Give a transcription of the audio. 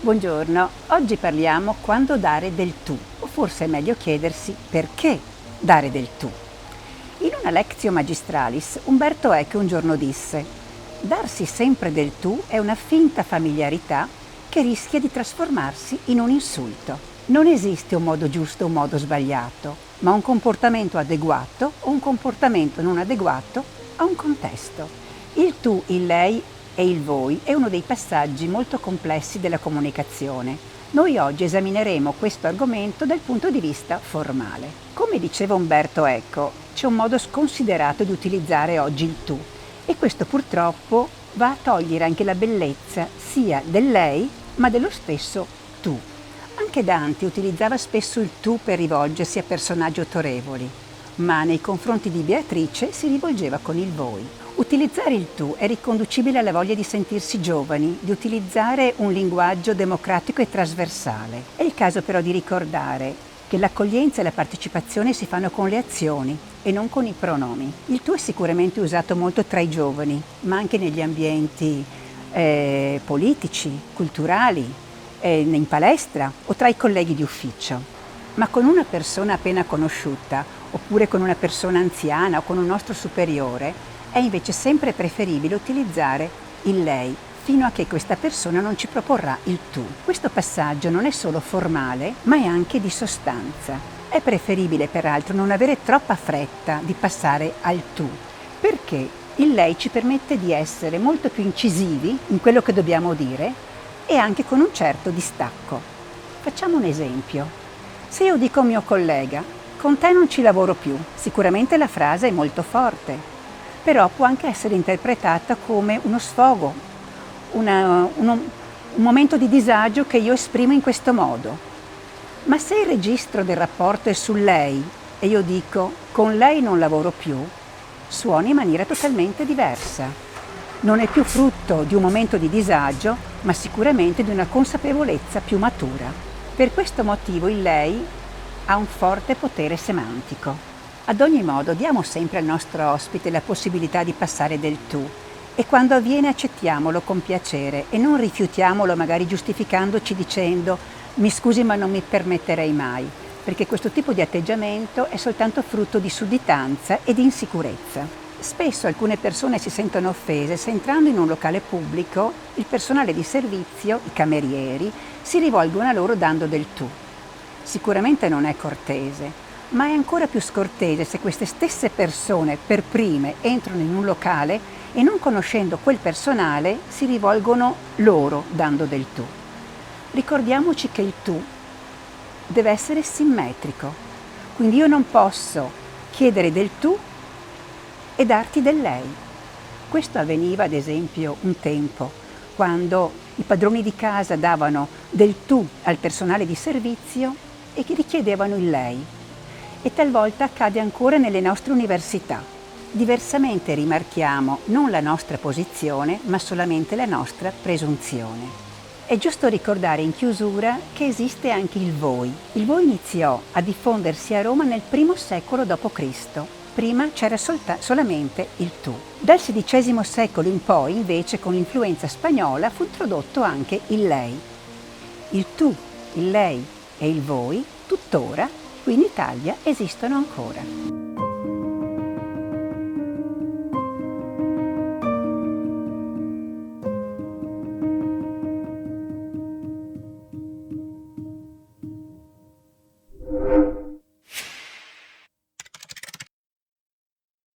Buongiorno, oggi parliamo quando dare del tu, o forse è meglio chiedersi perché dare del tu. In una lectio magistralis Umberto Eco un giorno disse: darsi sempre del tu è una finta familiarità che rischia di trasformarsi in un insulto. Non esiste un modo giusto o un modo sbagliato, ma un comportamento adeguato o un comportamento non adeguato a un contesto. Il tu, il lei e il voi è uno dei passaggi molto complessi della comunicazione. Noi oggi esamineremo questo argomento dal punto di vista formale. Come diceva Umberto Eco, c'è un modo sconsiderato di utilizzare oggi il tu e questo purtroppo va a togliere anche la bellezza sia del lei ma dello stesso tu. Anche Dante utilizzava spesso il tu per rivolgersi a personaggi autorevoli, ma nei confronti di Beatrice si rivolgeva con il voi. Utilizzare il tu è riconducibile alla voglia di sentirsi giovani, di utilizzare un linguaggio democratico e trasversale. È il caso però di ricordare che l'accoglienza e la partecipazione si fanno con le azioni e non con i pronomi. Il tu è sicuramente usato molto tra i giovani, ma anche negli ambienti politici, culturali, in palestra o tra i colleghi di ufficio. Ma con una persona appena conosciuta, oppure con una persona anziana o con un nostro superiore, è invece sempre preferibile utilizzare il lei fino a che questa persona non ci proporrà il tu. Questo passaggio non è solo formale, ma è anche di sostanza. È preferibile peraltro non avere troppa fretta di passare al tu, perché il lei ci permette di essere molto più incisivi in quello che dobbiamo dire e anche con un certo distacco. Facciamo un esempio. Se io dico a un mio collega: con te non ci lavoro più, sicuramente la frase è molto forte, però può anche essere interpretata come uno sfogo, un momento di disagio che io esprimo in questo modo. Ma se il registro del rapporto è su lei e io dico: con lei non lavoro più, suona in maniera totalmente diversa. Non è più frutto di un momento di disagio, ma sicuramente di una consapevolezza più matura. Per questo motivo il lei ha un forte potere semantico. Ad ogni modo, diamo sempre al nostro ospite la possibilità di passare del tu e quando avviene accettiamolo con piacere e non rifiutiamolo magari giustificandoci dicendo: mi scusi ma non mi permetterei mai, perché questo tipo di atteggiamento è soltanto frutto di sudditanza e di insicurezza. Spesso alcune persone si sentono offese se entrando in un locale pubblico il personale di servizio, i camerieri, si rivolgono a loro dando del tu. Sicuramente non è cortese, ma è ancora più scortese se queste stesse persone per prime entrano in un locale e non conoscendo quel personale si rivolgono loro dando del tu. Ricordiamoci che il tu deve essere simmetrico, quindi io non posso chiedere del tu e darti del lei. Questo avveniva ad esempio un tempo, quando i padroni di casa davano del tu al personale di servizio e che richiedevano il lei. E talvolta accade ancora nelle nostre università. Diversamente rimarchiamo non la nostra posizione, ma solamente la nostra presunzione. È giusto ricordare in chiusura che esiste anche il voi. Il voi iniziò a diffondersi a Roma nel I secolo d.C. Prima c'era solamente il tu. Dal XVI secolo in poi, invece, con l'influenza spagnola fu introdotto anche il lei. Il tu, il lei e il voi, tuttora, qui in Italia esistono ancora.